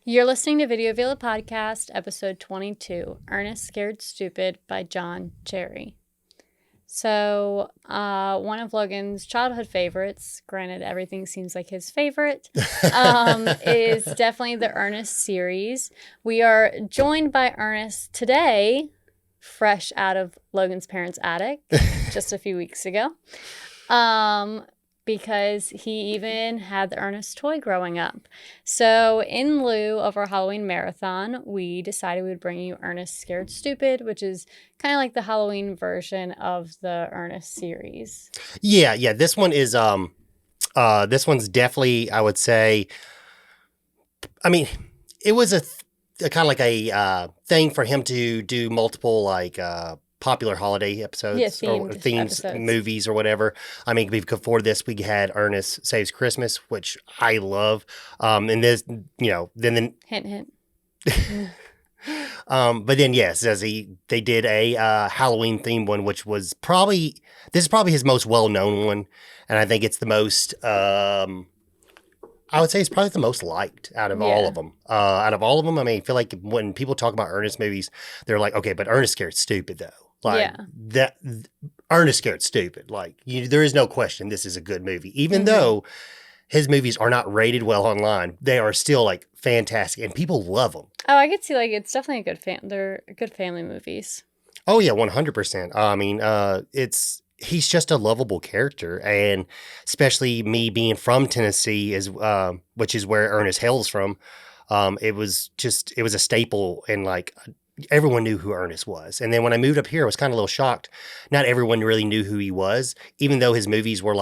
You're listening to Video Villa Podcast, episode 22, Ernest Scared Stupid by John Cherry. So, one of Logan's childhood favorites, granted everything seems like his favorite, is definitely the Ernest series. We are joined by Ernest today, fresh out of Logan's parents' attic, just a few weeks ago. Because he even had the Ernest toy growing up. So in lieu of our Halloween marathon, we decided we would bring you Ernest Scared Stupid, which is kind of like the Halloween version of the Ernest series. Yeah. This one is this one's definitely, I would say, I mean, it was a kind of like a thing for him to do multiple popular holiday episodes or themes, movies or whatever. I mean, before this, we had Ernest Saves Christmas, which I love. And this, then hint. But then yes, they did a Halloween themed one, which was this is probably his most well known one, and I think it's the most. I would say it's probably the most liked out of all of them. I mean, I feel like when people talk about Ernest movies, they're like, okay, but Ernest Scared Stupid though. Ernest Scared Stupid. There is no question this is a good movie. Even though his movies are not rated well online, they are still fantastic and people love them. Oh, I could see it's definitely they're good family movies. Oh yeah, 100%. I mean, he's just a lovable character, and especially me being from Tennessee which is where Ernest hails from. It was a staple, and everyone knew who Ernest was. And then when I moved up here, I was kind of a little shocked. Not everyone really knew who he was, even though his movies were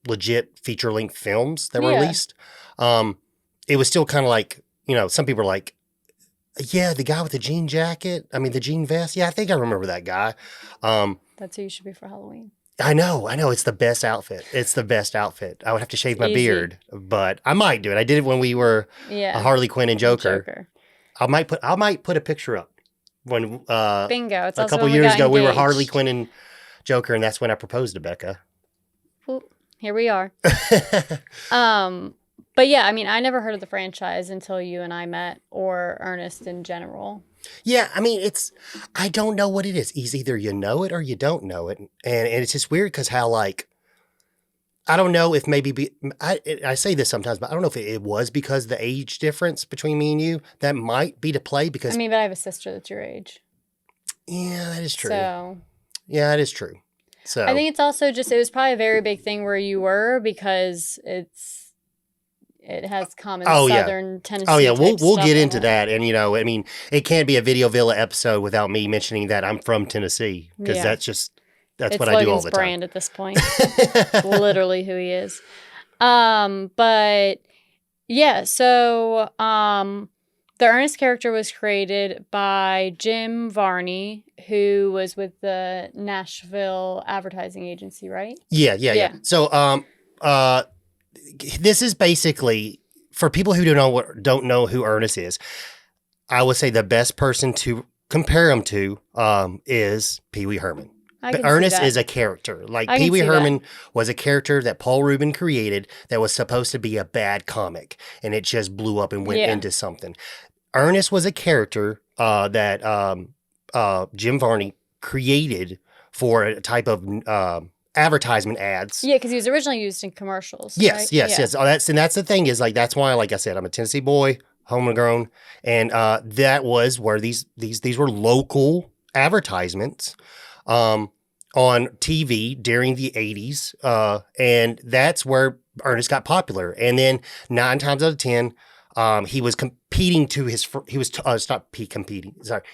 legit feature-length films that were released. It was still kind of some people are like, yeah, the guy with the jean jacket. I mean, the jean vest. Yeah, I think I remember that guy. That's who you should be for Halloween. I know. It's the best outfit. I would have to shave my beard, but I might do it. I did it when we were Harley Quinn and Joker. I might put a picture up when bingo. It's a couple years ago we were Harley Quinn and Joker, and that's when I proposed to Becca. Well, here we are. But yeah, I mean, I never heard of the franchise until you and I met, or Ernest in general. Yeah, I mean, I don't know what it is. It's either you know it or you don't know it. And it's just weird because how, I don't know if maybe, I say this sometimes, but I don't know if it was because the age difference between me and you. That might be to play because. I mean, but I have a sister that's your age. Yeah, that is true. So. Yeah, that is true. So. I think it's also it was probably a very big thing where you were because it has common Southern Tennessee. Oh yeah, we'll get into that, and I mean, it can't be a Video Villa episode without me mentioning that I'm from Tennessee because that's what I do all the time. It's Logan's brand at this point, literally who he is. But yeah, so the Ernest character was created by Jim Varney, who was with the Nashville advertising agency, right? Yeah. So this is basically, for people who don't know who Ernest is, I would say the best person to compare him to is Pee Wee Herman. But Ernest is a character. Pee Wee Herman was a character that Paul Rubin created that was supposed to be a bad comic, and it just blew up and went into something. Ernest was a character that Jim Varney created for a type of advertisement ads. Yeah, because he was originally used in commercials. Yes. Right? Oh, that's the thing is that's why, like I said, I'm a Tennessee boy, homegrown, and that was where these were local advertisements on TV during the 80s, and that's where Ernest got popular. And then 9 times out of 10, he was competing to his he was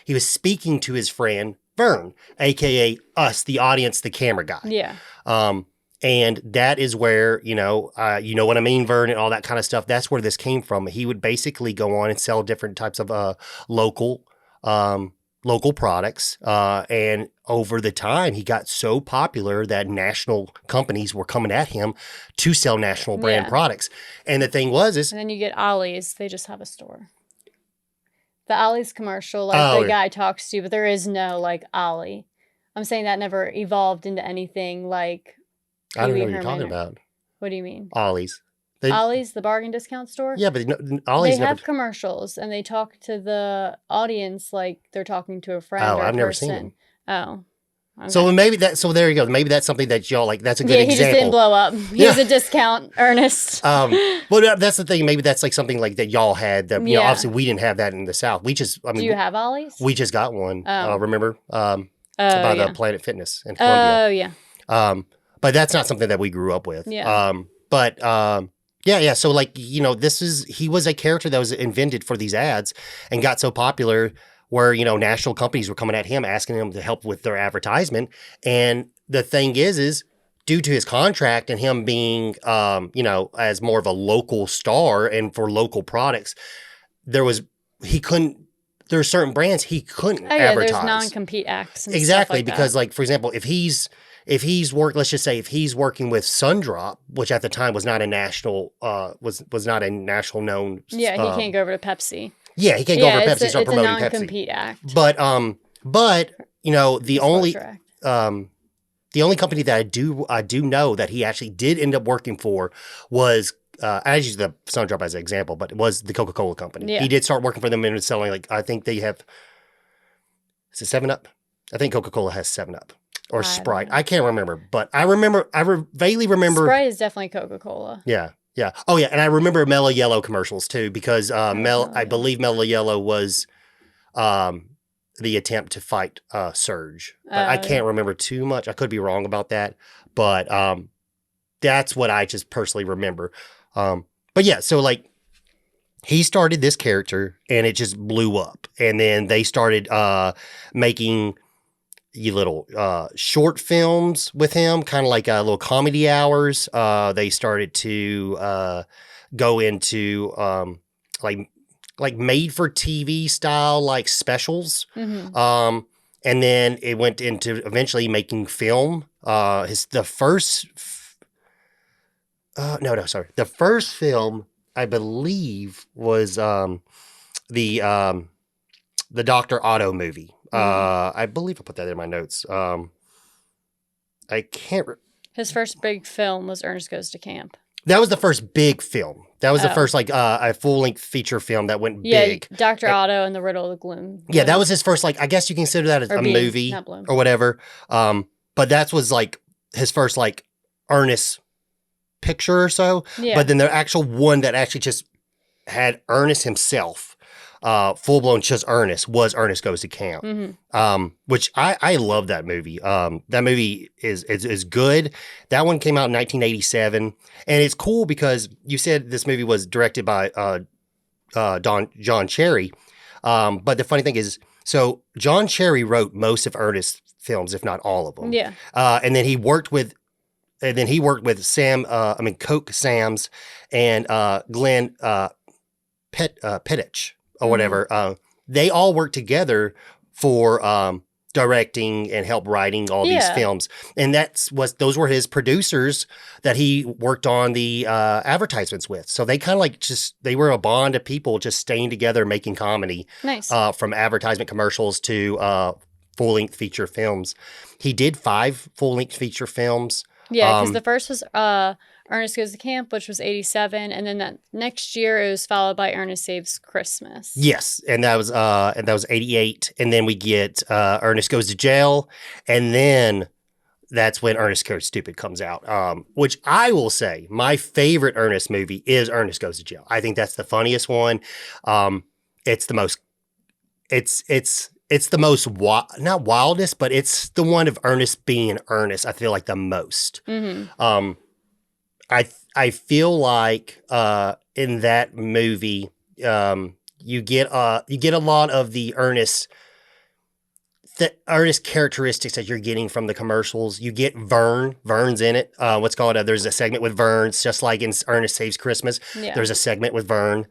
he was speaking to his friend Vern, aka us, the audience, the camera guy. Yeah. And that is where, you know what I mean, Vern, and all that kind of stuff. That's where this came from. He would basically go on and sell different types of local products. And over the time, he got so popular that national companies were coming at him to sell national brand products. And the thing was, and then you get Ollie's. They just have a store. The Ollie's commercial, the guy talks to you, but there is no Ollie. I'm saying that never evolved into anything like. I don't know what you're talking about. What do you mean? Ollie's. Ollie's, the bargain discount store. Yeah, but Ollie's they have commercials and they talk to the audience like they're talking to a friend or a person. I've never seen them. Oh. Okay. So maybe so there you go. Maybe that's something that y'all like. That's a good example. He just didn't blow up. He was a discount, Ernest. Well, that's the thing. Maybe that's like something like that y'all had. That you know, obviously we didn't have that in the South. We just, do you have Ollie's? We just got one. Remember? By the Planet Fitness in Columbia. Oh yeah. But that's not something that we grew up with. Yeah. Yeah. So like he was a character that was invented for these ads and got so popular where, national companies were coming at him, asking him to help with their advertisement. And the thing is due to his contract and him being, as more of a local star and for local products, there are certain brands he couldn't advertise. There's non-compete acts. And exactly. Stuff like because that. like, for example, if he's let's just say if he's working with Sundrop, which at the time was not a national, was not a national known. Yeah. He can't go over to Pepsi. Yeah, he can't go over to Pepsi and start promoting Pepsi. It's a non-compete act. But the only company that I do know that he actually did end up working for was I use the Sundrop as an example, but it was the Coca-Cola company. Yeah. He did start working for them and was selling I think they have is it 7-Up? I think Coca-Cola has 7-Up or Sprite. I can't remember, but I vaguely remember Sprite is definitely Coca-Cola. Yeah. Yeah. Oh, yeah. And I remember Mellow Yellow commercials, too, because I believe Mellow Yellow was the attempt to fight Surge. But I can't remember too much. I could be wrong about that. But that's what I just personally remember. But yeah, so like he started this character and it just blew up. And then they started making little short films with him, kind of like little comedy hours. They started to go into like made for TV style like specials. Mm-hmm. And then it went into eventually making film. The first film I believe was the Dr. Otto movie. I believe I put that in my notes. I can't. His first big film was Ernest Goes to Camp. That was the first big film. That was the first a full-length feature film that went big. Yeah, Dr. Otto and the Riddle of the Gloom. Yeah, that was his first I guess you consider that a movie or whatever. But that was like his first Ernest picture or so. Yeah. But then the actual one that actually just had Ernest himself. Full blown just Ernest was Ernest Goes to Camp, which I love that movie. That movie is good. That one came out in 1987, and it's cool because you said this movie was directed by John Cherry, but the funny thing is, so John Cherry wrote most of Ernest's films, if not all of them. Yeah, and then he worked with. Coke Sam's and Glenn Pittich. Or whatever, they all work together for directing and help writing all these films, and those were his producers that he worked on the advertisements with. So they kind of they were a bond of people just staying together making comedy. Nice. From advertisement commercials to full length feature films. He did 5 full length feature films. Yeah, because the first was Ernest Goes to Camp, which was 87, and then that next year it was followed by Ernest Saves Christmas. Yes, and that was 88, and then we get Ernest Goes to Jail, and then that's when Ernest Scared Stupid comes out. Which I will say, my favorite Ernest movie is Ernest Goes to Jail. I think that's the funniest one. It's the most. It's the most not wildest, but it's the one of Ernest being Ernest. I feel like the most. Mm-hmm. I feel like in that movie, you get a lot of the Ernest characteristics that you're getting from the commercials. You get Vern. Vern's in it. There's a segment with Vern. It's just like in Ernest Saves Christmas. Yeah. There's a segment with Vern.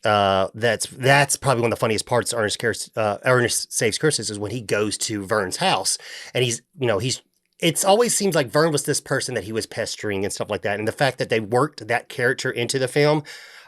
That's probably one of the funniest parts of Ernest Saves Christmas is when he goes to Vern's house and it always seems like Vern was this person that he was pestering and stuff like that. And the fact that they worked that character into the film,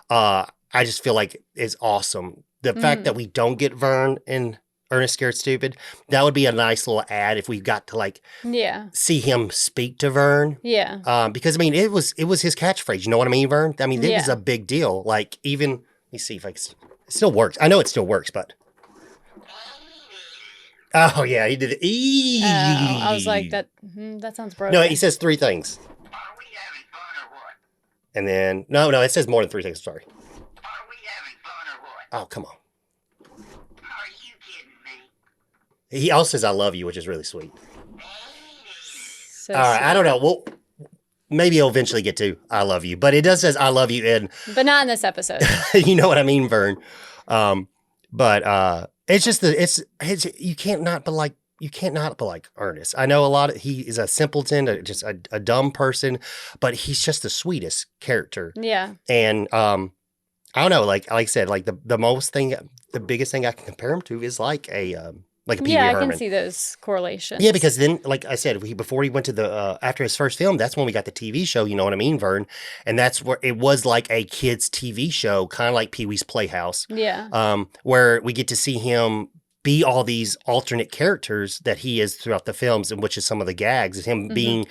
I just feel like is awesome. The fact that we don't get Vern in Ernest Scared Stupid. That would be a nice little ad if we got to like Yeah. see him speak to Vern. Yeah. Because I mean, it was his catchphrase. You know what I mean, Vern? I mean, it was Yeah. a big deal. Like even let me see if it still works. I know it still works, but oh yeah, he did it. I was like, that sounds broken. No, he says 3 things. Are we having fun or what? And then no, it says more than 3 things. Sorry. Are we having fun or what? Oh, come on. Are you kidding me? He also says "I love you," which is really sweet. So All right, sweet. I don't know. Well, maybe he'll eventually get to "I love you," but it does says "I love you" in. But not in this episode. You know what I mean, Vern. But it's just it's you can't not be like Ernest. I know he is a simpleton, just a dumb person, but he's just the sweetest character. Yeah. And I don't know, like I said, like the biggest thing I can compare him to is like a Pee Wee Yeah, I Herman. can see those correlations. Yeah, because then, like I said, before he went to the after his first film, that's when we got the TV show. You know what I mean, Vern? And that's where it was like a kids' TV show, kind of like Pee Wee's Playhouse. Yeah. Where we get to see him be all these alternate characters that he is throughout the films, and which is some of the gags, is him being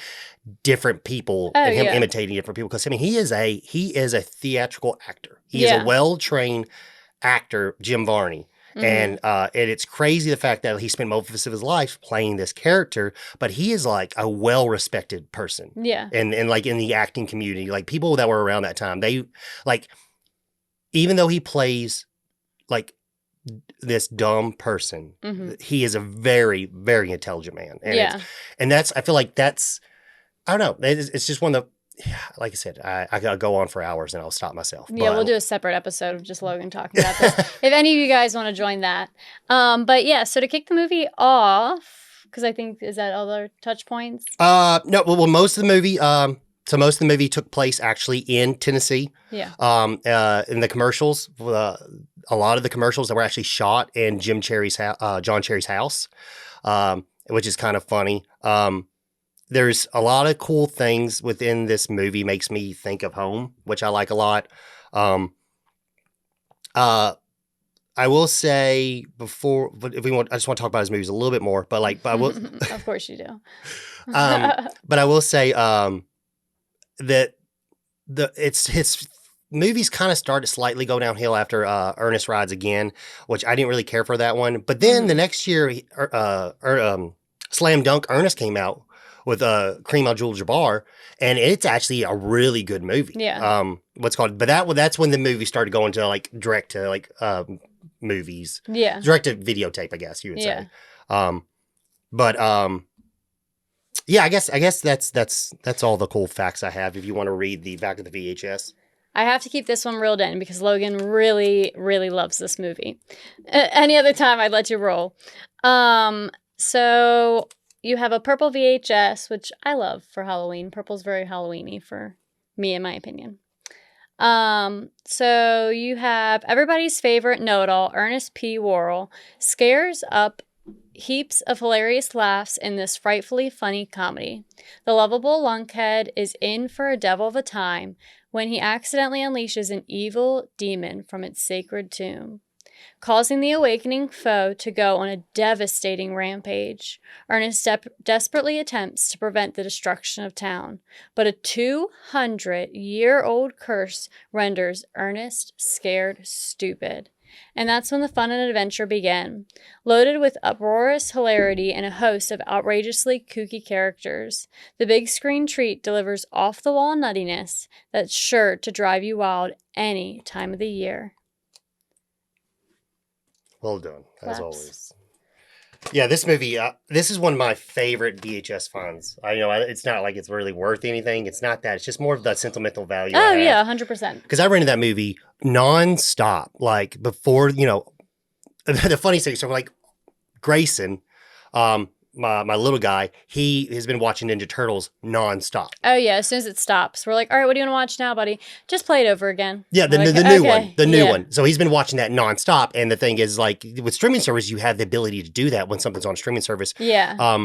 different people and him imitating different people. Because I mean, he is a theatrical actor. He is a well-trained actor, Jim Varney. And it's crazy the fact that he spent most of his life playing this character, but he is like a well-respected person. Yeah. And like in the acting community, like people that were around that time, they like, even though he plays like this dumb person, he is a very, very intelligent man. And I feel like that's, I don't know. It's just one of the, like I said, I gotta go on for hours and I'll stop myself. Yeah, we'll do a separate episode of just Logan talking about this. If any of you guys want to join that. But yeah, so to kick the movie off, because I think, is that other touch points? No, well, most of the movie took place actually in Tennessee. Yeah. In the commercials, a lot of the commercials that were actually shot in John Cherry's house, which is kind of funny. There's a lot of cool things within this movie. Makes me think of home, which I like a lot. I will say before, but I just want to talk about his movies a little bit more. But I will, of course you do. but I will say that his movies kind of started to slightly go downhill after Ernest Rides Again, which I didn't really care for that one. But then the next year, Slam Dunk Ernest came out with Kareem Abdul-Jabbar, and it's actually a really good movie. Yeah. But that's when the movie started going to like direct to like movies. Yeah. Direct to videotape, I guess you would say. Yeah. Yeah, I guess that's all the cool facts I have. If you want to read the back of the VHS. I have to keep this one reeled in because Logan really, really loves this movie. Any other time, I'd let you roll. So you have a purple VHS, which I love for Halloween. Purple's very Halloween-y for me, in my opinion. So you have everybody's favorite know-it-all, Ernest P. Worrell, scares up heaps of hilarious laughs in this frightfully funny comedy. The lovable lunkhead is in for a devil of a time when he accidentally unleashes an evil demon from its sacred tomb, causing the awakening foe to go on a devastating rampage. Ernest desperately attempts to prevent the destruction of town, but a 200-year-old curse renders Ernest scared stupid. And that's when the fun and adventure begin. Loaded with uproarious hilarity and a host of outrageously kooky characters, the big screen treat delivers off-the-wall nuttiness that's sure to drive you wild any time of the year. Well done, as Claps. always. Yeah, this movie, this is one of my favorite VHS finds. I know it's not like it's really worth anything. It's not that. It's just more of the sentimental value. Oh, yeah, 100%. Because I rented that movie nonstop. Like, before, the funny thing, so like, Grayson, my little guy, he has been watching Ninja Turtles nonstop. Oh, yeah, as soon as it stops, we're like, all right, what do you want to watch now, buddy? Just play it over again. Yeah, the new one. So he's been watching that nonstop. And the thing is, like, with streaming service, you have the ability to do that when something's on a streaming service. Yeah.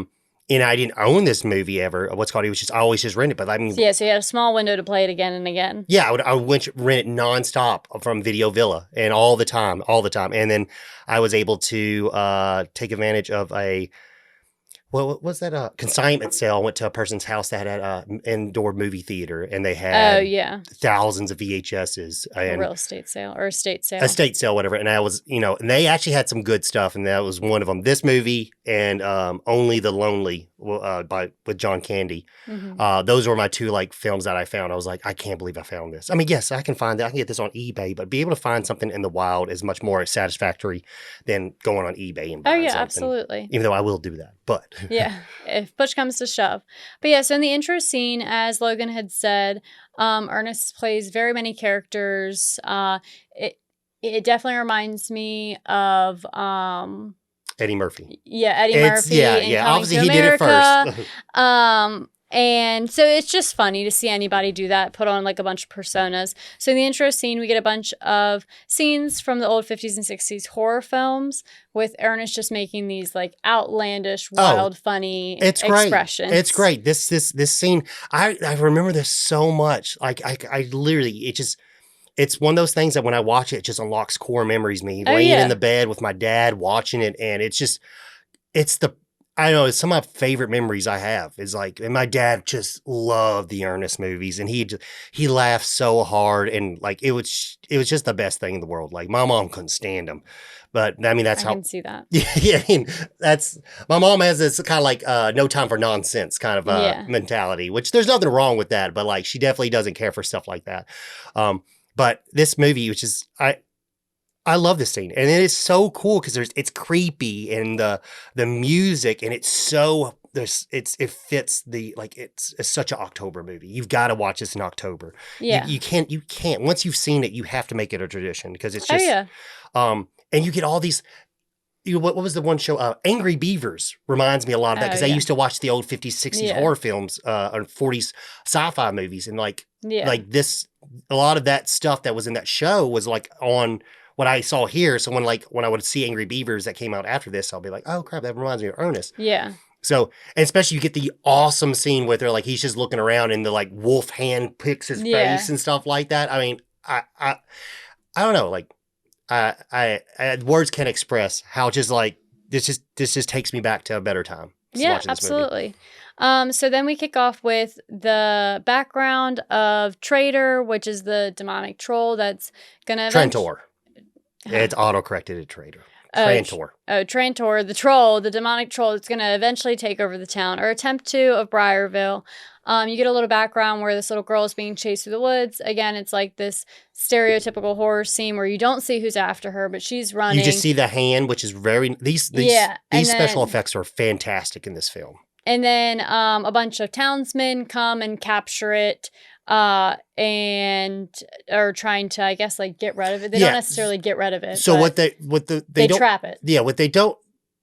and I didn't own this movie ever. What's called? It was just I always just rented. But I mean, So, so you had a small window to play it again and again. yeah, I would rent it nonstop from Video Villa and all the time. And then I was able to take advantage of a what was that? A consignment sale. I went to a person's house that had an indoor movie theater, and they Oh had yeah, thousands of VHSs a and real estate sale or estate sale. estate sale, whatever. And I was, and they actually had some good stuff, and that was one of them. This movie and Only the Lonely with John Candy. Mhm. Those were my two like films that I found. I was like, I can't believe I found this. I mean, yes, I can find that. I can get this on eBay, but be able to find something in the wild is much more satisfactory than going on eBay and Oh buying yeah, something. absolutely. Even though I will do that, but Yeah, if push comes to shove. But yeah, so in the intro scene, as Logan had said, Ernest plays very many characters. It definitely reminds me of Eddie Murphy. Eddie Murphy Yeah, in yeah. Coming Obviously, to he did it America. first. And so it's just funny to see anybody do that, put on like a bunch of personas. So in the intro scene, we get a bunch of scenes from the old 50s and 60s horror films with Ernest just making these like outlandish, wild, funny It's great. expressions. It's great. This scene, I remember this so much. Like I literally, it's one of those things that when I watch it, it just unlocks core memories. Me laying in the bed with my dad watching it, and I know it's some of my favorite memories I have is like, and my dad just loved the Ernest movies, and he laughed so hard, and like it was just the best thing in the world. Like my mom couldn't stand him, but I mean I can see that. Yeah, I mean that's my mom has this kind of like no time for nonsense kind of mentality, which there's nothing wrong with that, but like she definitely doesn't care for stuff like that. But this movie, which is I love this scene, and it is so cool because it's creepy and the music, and it's so it fits it's such an October movie. You've got to watch this in October. Yeah, you can't once you've seen it, you have to make it a tradition because it's just and you get all these. What was the one show? Angry Beavers reminds me a lot of that because I used to watch the old 50s, 60s horror films or 40s sci-fi movies, and like this, a lot of that stuff that was in that show was like on what I saw here. So when I would see Angry Beavers that came out after this, I'll be like, oh crap, that reminds me of Ernest. Yeah. So, and especially you get the awesome scene with her, like he's just looking around and the like wolf hand picks his face and stuff like that. I mean, I don't know, like I words can't express how just like this just takes me back to a better time. Yeah, absolutely. So then we kick off with the background of Traitor, which is the demonic troll that's gonna Trantor. It's auto-corrected at Traitor. Trantor. Trantor, the troll, the demonic troll that's going to eventually take over the town, or attempt to, of Briarville. You get a little background where this little girl is being chased through the woods. Again, it's like this stereotypical horror scene where you don't see who's after her, but she's running. You just see the hand, which is very... These special effects are fantastic in this film. And then a bunch of townsmen come and capture it. And are trying to, I guess, like get rid of it. They don't necessarily get rid of it. So they trap it. Yeah,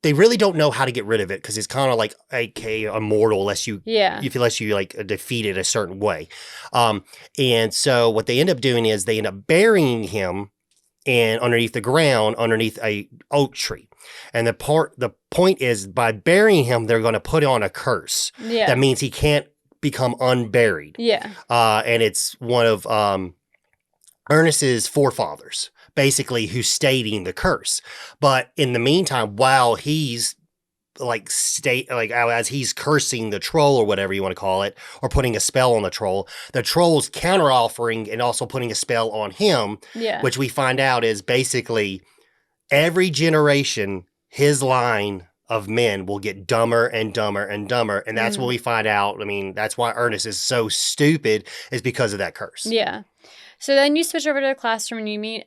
they really don't know how to get rid of it because it's kind of like immortal unless you like defeat it a certain way. And so what they end up doing is they end up burying him underneath the ground, underneath a oak tree. And the point is by burying him, they're going to put on a curse. Yeah. That means he can't become unburied. Yeah. And it's one of Ernest's forefathers, basically, who's stating the curse. But in the meantime, while he's as he's cursing the troll or whatever you want to call it, or putting a spell on the troll's counter-offering and also putting a spell on him, which we find out is basically every generation, his line of men will get dumber and dumber and dumber. And that's what we find out. I mean, that's why Ernest is so stupid, is because of that curse. Yeah. So then you switch over to the classroom and you meet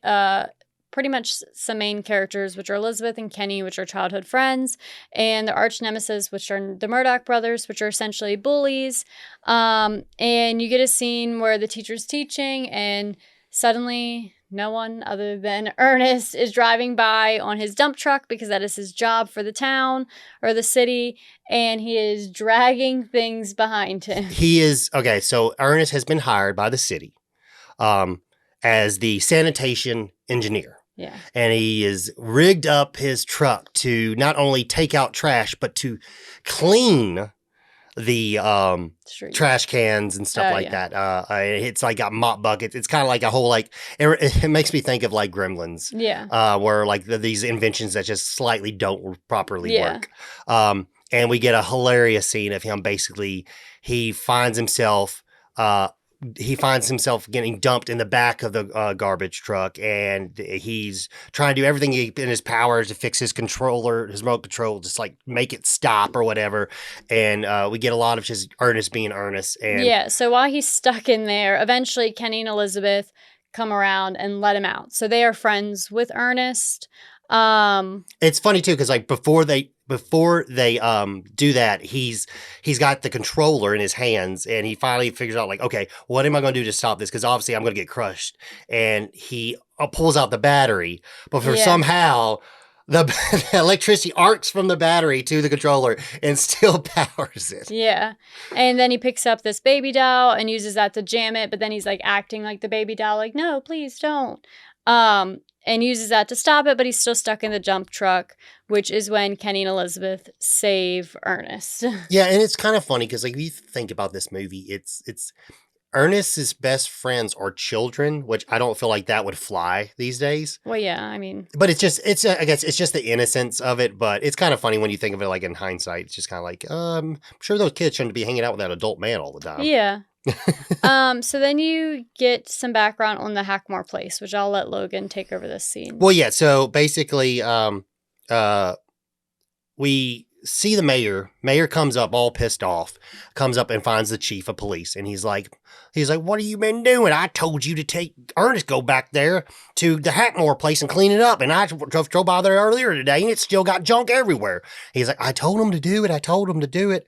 pretty much some main characters, which are Elizabeth and Kenny, which are childhood friends, and the arch nemesis, which are the Murdoch brothers, which are essentially bullies. And you get a scene where the teacher's teaching and suddenly no one other than Ernest is driving by on his dump truck because that is his job for the town or the city, and he is dragging things behind him. So Ernest has been hired by the city as the sanitation engineer. Yeah. And he is rigged up his truck to not only take out trash, but to clean the Street. trash cans and stuff like yeah. that. It's like got mop buckets. It's kind of like a whole it makes me think of like Gremlins. Yeah. Where like these inventions that just slightly don't properly Yeah. work. And we get a hilarious scene of him. Basically, he finds himself getting dumped in the back of the garbage truck, and he's trying to do everything in his power to fix his controller, his remote control, just like make it stop or whatever. And we get a lot of just Ernest being Ernest. And yeah. So while he's stuck in there, eventually Kenny and Elizabeth come around and let him out. So they are friends with Ernest. It's funny too because like before they do that, he's got the controller in his hands, and he finally figures out like, okay, what am I going to do to stop this? Because obviously I'm going to get crushed. And he pulls out the battery, but for somehow the electricity arcs from the battery to the controller and still powers it. Yeah. And then he picks up this baby doll and uses that to jam it, but then he's like acting like the baby doll, like, no, please don't. And uses that to stop it, but he's still stuck in the dump truck, which is when Kenny and Elizabeth save Ernest. Yeah, and it's kind of funny because like if you think about this movie, it's Ernest's best friends are children, which I don't feel like that would fly these days. Well, yeah, I mean, but I guess it's just the innocence of it. But it's kind of funny when you think of it like in hindsight. It's just kind of like, I'm sure those kids shouldn't be hanging out with that adult man all the time. Yeah. So then you get some background on the Hackmore place, which I'll let Logan take over this scene. Well, yeah. So basically, we see the mayor. Mayor comes up all pissed off, comes up and finds the chief of police. And he's like, what have you been doing? I told you to take Ernest, go back there to the Hackmore place and clean it up. And I drove by there earlier today and it's still got junk everywhere. He's like, I told him to do it.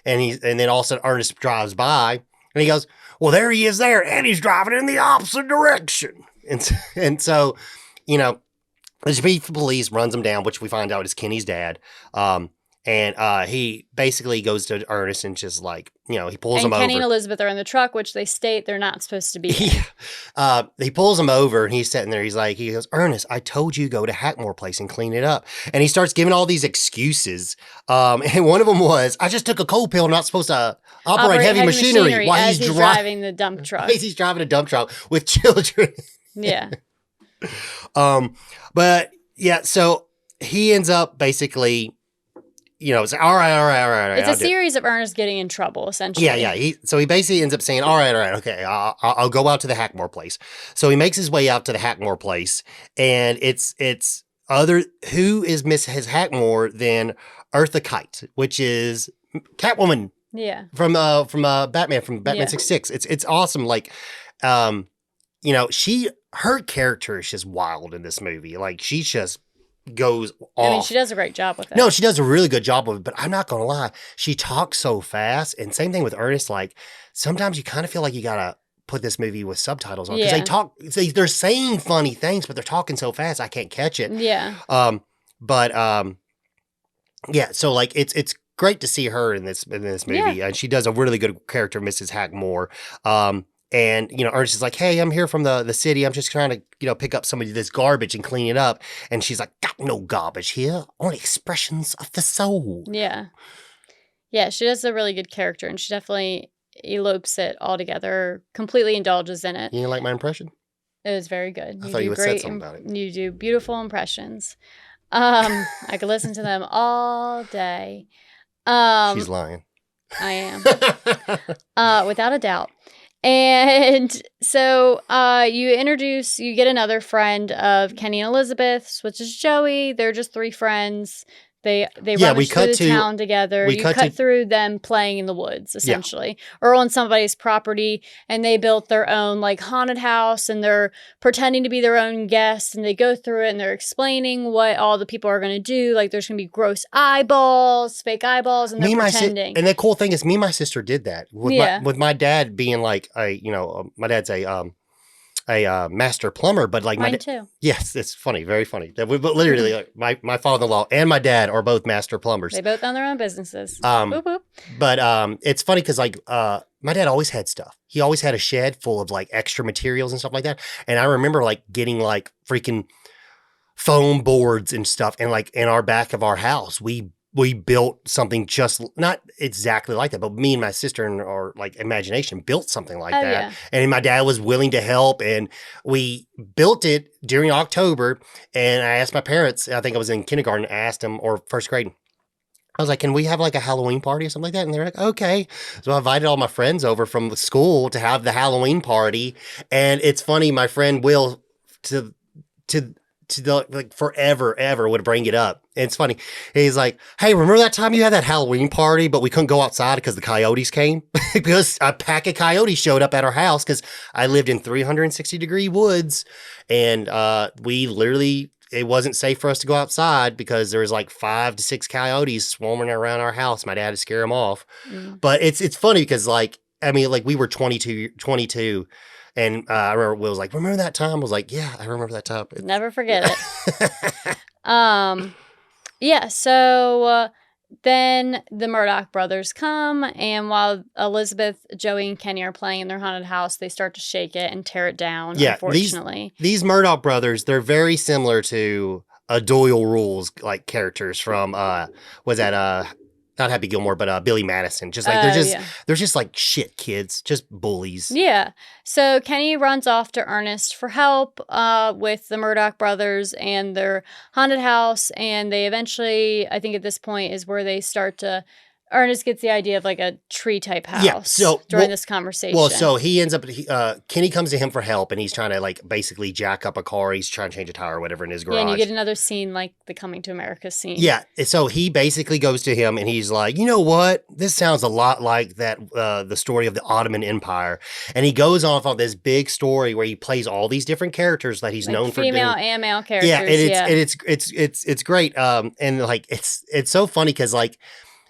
And then all of a sudden Ernest drives by and he goes, well, there he is there. And he's driving in the opposite direction. And so, you know, the chief of police runs him down, which we find out is Kenny's dad. And he basically goes to Ernest and just like, you know, he pulls him over. And Kenny and Elizabeth are in the truck, which they state they're not supposed to be in. He pulls him over and he's sitting there. He goes, Ernest, I told you to go to Hackmore Place and clean it up. And he starts giving all these excuses. And one of them was, I just took a cold pill, not supposed to operate heavy machinery while he's driving the dump truck. He's driving a dump truck with children. Yeah. But yeah, so he ends up basically, you know, it's all right. It's a series of Ernest getting in trouble, essentially. Yeah. So he basically ends up saying, all right, okay, I'll go out to the Hackmore place. So he makes his way out to the Hackmore place, and it's who is Mrs. Hackmore than Eartha Kitt, which is Catwoman. Yeah. From Batman, from Batman 66. It's awesome. Like, you know, her character is just wild in this movie. Like, she just goes off. I mean, she does a great job with it. No, she does a really good job of it, but I'm not going to lie. She talks so fast. And same thing with Ernest. Like, sometimes you kind of feel like you got to put this movie with subtitles on. Because they're saying funny things, but they're talking so fast, I can't catch it. Yeah. Yeah, so like, it's great to see her in this movie. Yeah. And she does a really good character, Mrs. Hackmore. And, you know, Ernest is like, hey, I'm here from the city. I'm just trying to, you know, pick up some of this garbage and clean it up. And she's like, got no garbage here, only expressions of the soul. Yeah. Yeah, she does a really good character, and she definitely elopes it all together, completely indulges in it. You didn't like my impression? It was very good. I thought you would have said something about it. You do beautiful impressions. I could listen to them all day. She's lying. I am. Without a doubt. And so you get another friend of Kenny and Elizabeth's, which is Joey. They're just three friends. They rummage through the town together. You cut through them playing in the woods, essentially, or on somebody's property, and they built their own like haunted house, and they're pretending to be their own guests, and they go through it, and they're explaining what all the people are going to do. Like, there's going to be gross eyeballs, fake eyeballs, and they're pretending. And the cool thing is, me and my sister did that with my dad being like my dad's a master plumber, but like mine too. Yes, it's funny, very funny. But literally, like, my father-in-law and my dad are both master plumbers. They both own their own businesses. Boop, boop. But it's funny because like my dad always had stuff. He always had a shed full of like extra materials and stuff like that. And I remember like getting like freaking foam boards and stuff. And like in our back of our house, we built something just not exactly like that, but me and my sister and our like imagination built something like that. Yeah. And my dad was willing to help, and we built it during October. And I asked my parents, I think I was in kindergarten, I asked them, or first grade, I was like, can we have like a Halloween party or something like that? And they're like, okay. So I invited all my friends over from the school to have the Halloween party. And it's funny, my friend Will to the like forever ever would bring it up. And it's funny. He's like, hey, remember that time you had that Halloween party, but we couldn't go outside because the coyotes came? Because a pack of coyotes showed up at our house because I lived in 360-degree woods, and we literally, it wasn't safe for us to go outside because there was like 5 to 6 coyotes swarming around our house. My dad had to scare them off. But it's funny because like, I mean, like we were 22, and I remember Will was like, remember that time? I was like, yeah, I remember that time. Never forget it. Yeah, so then the Murdoch brothers come, and while Elizabeth, Joey, and Kenny are playing in their haunted house, they start to shake it and tear it down, Yeah, unfortunately. these Murdoch brothers, they're very similar to a Doyle Rules like characters from was that not Happy Gilmore, but Billy Madison. Just like they're just like shit kids, just bullies. Yeah. So Kenny runs off to Ernest for help with the Murdoch brothers and their haunted house, and they eventually, I think at this point is where they start to. Ernest gets the idea of like a tree type house. Yeah, so during this conversation. Well, so he ends up. Kenny comes to him for help, and he's trying to like basically jack up a car. He's trying to change a tire or whatever in his garage. Yeah, and you get another scene like the Coming to America scene. Yeah, so he basically goes to him, and he's like, you know what? This sounds a lot like that the story of the Ottoman Empire. And he goes off on this big story where he plays all these different characters that he's like known for doing. Female and male characters. Yeah, and it's great. And like it's so funny because like.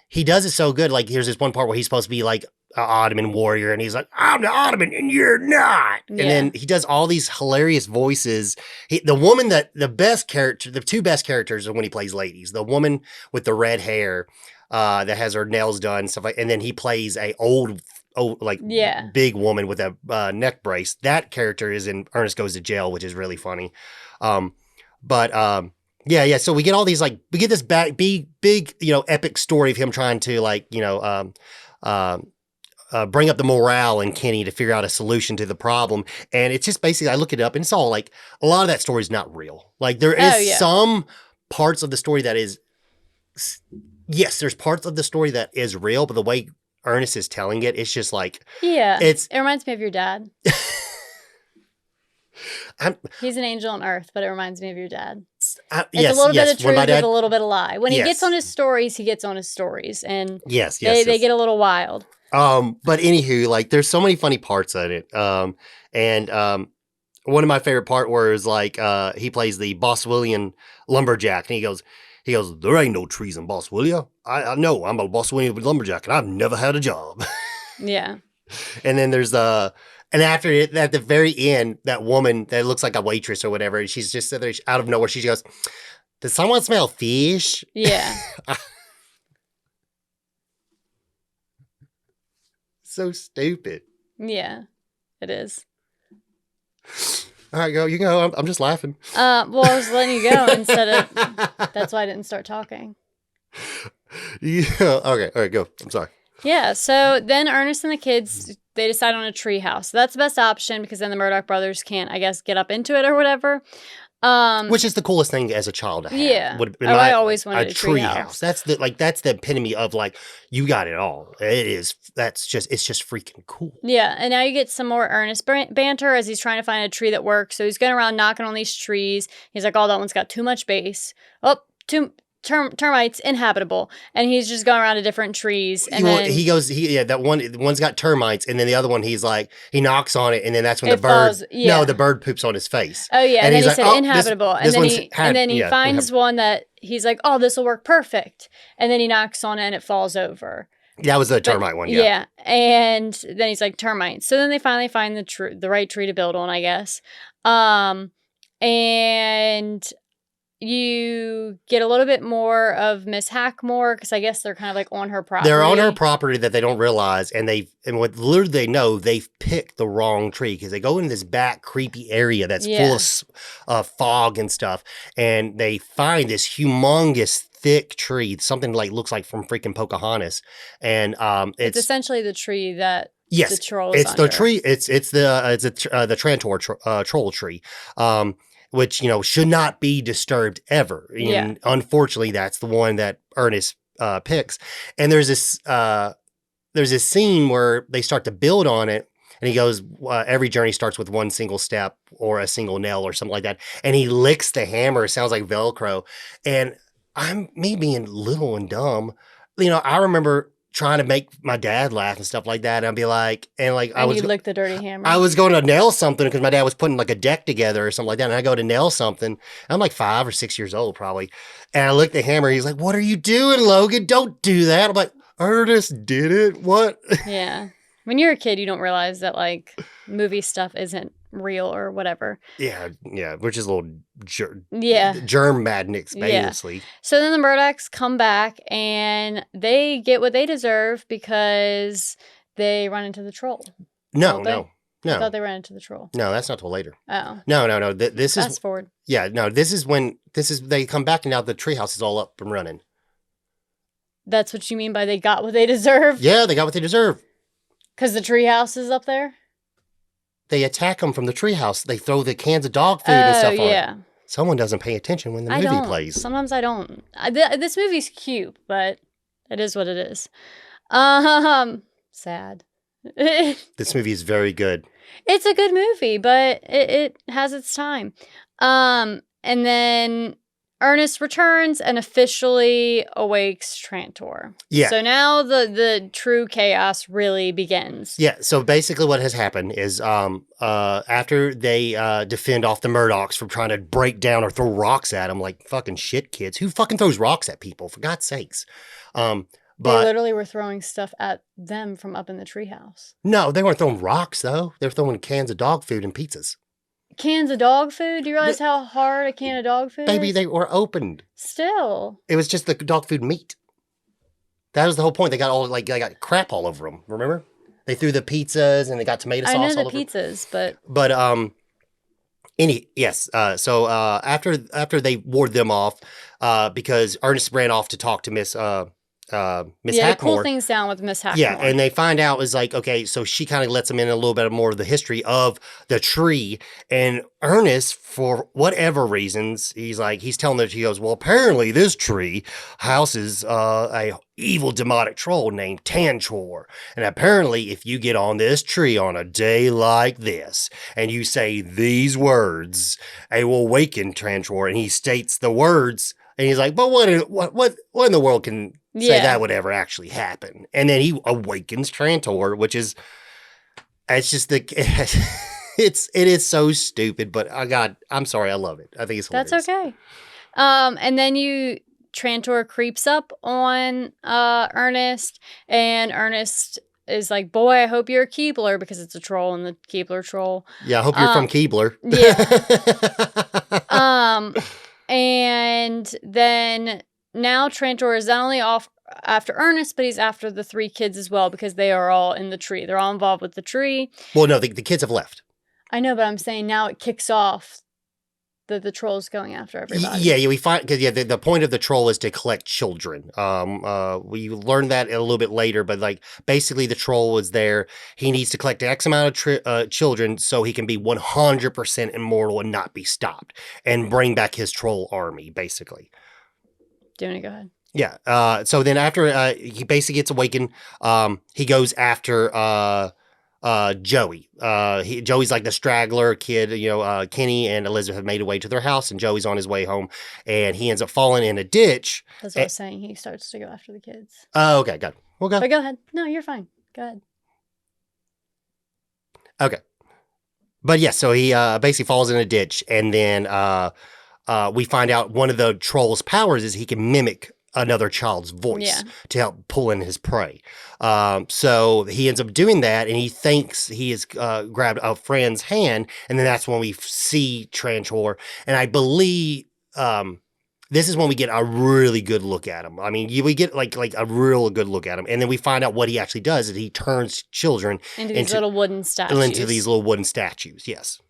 He does it so good. Like, here's this one part where he's supposed to be like an Ottoman warrior, and he's like, I'm the Ottoman and you're not. Yeah. And then he does all these hilarious voices. The two best characters are when he plays ladies. The woman with the red hair that has her nails done and stuff like, and then he plays a old big woman with a neck brace. That character is in Ernest Goes to Jail, which is really funny. Yeah. So we get all these we get this big, epic story of him trying to bring up the morale in Kenny to figure out a solution to the problem. And it's just basically, I look it up and it's all like a lot of that story is not real. Like there is some parts of the story that is, yes, there's parts of the story that is real, but the way Ernest is telling it, it's just like, it reminds me of your dad. He's an angel on earth, but it reminds me of your dad. It's a little bit of truth, a little bit of lie. When he gets on his stories, and they get a little wild. But anywho, like there's so many funny parts in it. And one of my favorite part was like he plays the Boswellian lumberjack, and he goes, there ain't no trees in Boswellia. I know I'm a Boswellian lumberjack, and I've never had a job. Yeah. And then there's and after it, at the very end, that woman that looks like a waitress or whatever, and she's just there out of nowhere. She goes, does someone smell fish? Yeah. So stupid. Yeah, it is. All right, go. You go. I'm just laughing. Well, I was letting you go instead of. That's why I didn't start talking. Yeah. Okay. All right. Go. I'm sorry. Yeah. So then Ernest and the kids, they decide on a tree house. So that's the best option because then the Murdoch brothers can't, I guess, get up into it or whatever. Which is the coolest thing as a child to have. Yeah. I always wanted a tree house. That's the epitome of like, you got it all. It's just freaking cool. Yeah. And now you get some more Ernest banter as he's trying to find a tree that works. So he's going around knocking on these trees. He's like, oh, that one's got too much base. Oh, termites inhabitable, and he's just going around to different trees, and then one's got termites, and then the other one he knocks on it, and then that's when the bird poops on his face. Oh yeah, and then he said inhabitable, and then he finds one that he's like, oh, this will work perfect, and then he knocks on it and it falls over. That was the termite one, yeah. Yeah, and then he's like termites. So then they finally find the right tree to build on, I guess, and you get a little bit more of Miss Hackmore because I guess they're kind of like on her property. They're on her property that they don't realize, and what little they know, they've picked the wrong tree because they go into this back creepy area that's full of fog and stuff, and they find this humongous thick tree, something like looks like from freaking Pocahontas, and it's essentially the tree that yes, the troll. It's under. the tree. It's the Trantor troll tree. Which, should not be disturbed ever. And unfortunately, that's the one that Ernest picks. And there's this scene where they start to build on it. And he goes, every journey starts with one single step or a single nail or something like that. And he licks the hammer. It sounds like Velcro. And me being little and dumb, I remember trying to make my dad laugh and stuff like that. And I'd be like, and you lick the dirty hammer. I was going to nail something because my dad was putting like a deck together or something like that. And I go to nail something. I'm like 5 or 6 years old probably. And I lick the hammer. He's like, "What are you doing, Logan? Don't do that." I'm like, "Ernest did it. What?" Yeah. When you're a kid, you don't realize that like movie stuff isn't real or whatever. Yeah. Which is a little germ madness, basically. Yeah. So then the Murdochs come back and they get what they deserve because they run into the troll. No. I thought they ran into the troll. No, that's not till later. Oh. No. This is fast forward. Yeah, no. This is they come back and now the treehouse is all up and running. That's what you mean by they got what they deserve? Yeah, they got what they deserve. Because the treehouse is up there? They attack them from the treehouse. They throw the cans of dog food and stuff on it. Someone doesn't pay attention when the movie plays. Sometimes I don't. This movie's cute, but it is what it is. Sad. This movie is very good. It's a good movie, but it has its time. And then Ernest returns and officially awakes Trantor. Yeah. So now the true chaos really begins. Yeah. So basically what has happened is after they defend off the Murdochs from trying to break down or throw rocks at them, like fucking shit kids. Who fucking throws rocks at people, for God's sakes? But they literally were throwing stuff at them from up in the treehouse. No, they weren't throwing rocks, though. They were throwing cans of dog food and pizzas. Cans of dog food? Do you realize how hard a can of dog food Baby, is? they were opened. Still. It was just the dog food meat. That was the whole point. They got they got crap all over them, remember? They threw the pizzas and they got tomato sauce all over them. I know the pizzas, but... So after they ward them off, because Ernest ran off to talk to Miss Hackmore. Yeah, cool things down with Miss Hackmore. Yeah, and they find out is like, okay, so she kind of lets them in a little bit more of the history of the tree. And Ernest, for whatever reasons, he's telling her, he goes, well, apparently this tree houses a evil demonic troll named Tantor. And apparently if you get on this tree on a day like this and you say these words, it will awaken Tantor. And he states the words, and he's like, but what in the world can say that would ever actually happen? And then he awakens Trantor, which is, it's just it is so stupid, but I'm sorry, I love it. I think it's hilarious. That's okay. And then Trantor creeps up on Ernest, and Ernest is like, boy, I hope you're a Keebler, because it's a troll and the Keebler troll. Yeah, I hope you're from Keebler. Yeah. And then now Trantor is not only off after Ernest, but he's after the 3 kids as well, because they are all in the tree. They're all involved with the tree. Well, no, the kids have left. I know, but I'm saying now it kicks off the troll's going after everybody. Yeah, we find, because the point of the troll is to collect children. We learned that a little bit later, but like basically the troll is there. He needs to collect X amount of children so he can be 100% immortal and not be stopped, and bring back his troll army, basically. Do you want to go ahead? Yeah. So then after he basically gets awakened, he goes after Joey. Joey's like the straggler kid. Kenny and Elizabeth have made a way to their house, and Joey's on his way home, and he ends up falling in a ditch. That's what I was saying. He starts to go after the kids. Oh, okay, good. We'll go. But go ahead. No, you're fine. Go ahead. Okay. But yeah, so he basically falls in a ditch, and then we find out one of the troll's powers is he can mimic another child's voice to help pull in his prey. So he ends up doing that, and he thinks he has grabbed a friend's hand, and then that's when we see Trantor. And I believe this is when we get a really good look at him. I mean, we get like a real good look at him, and then we find out what he actually does is he turns children into these little wooden statues. Into these little wooden statues. Yes.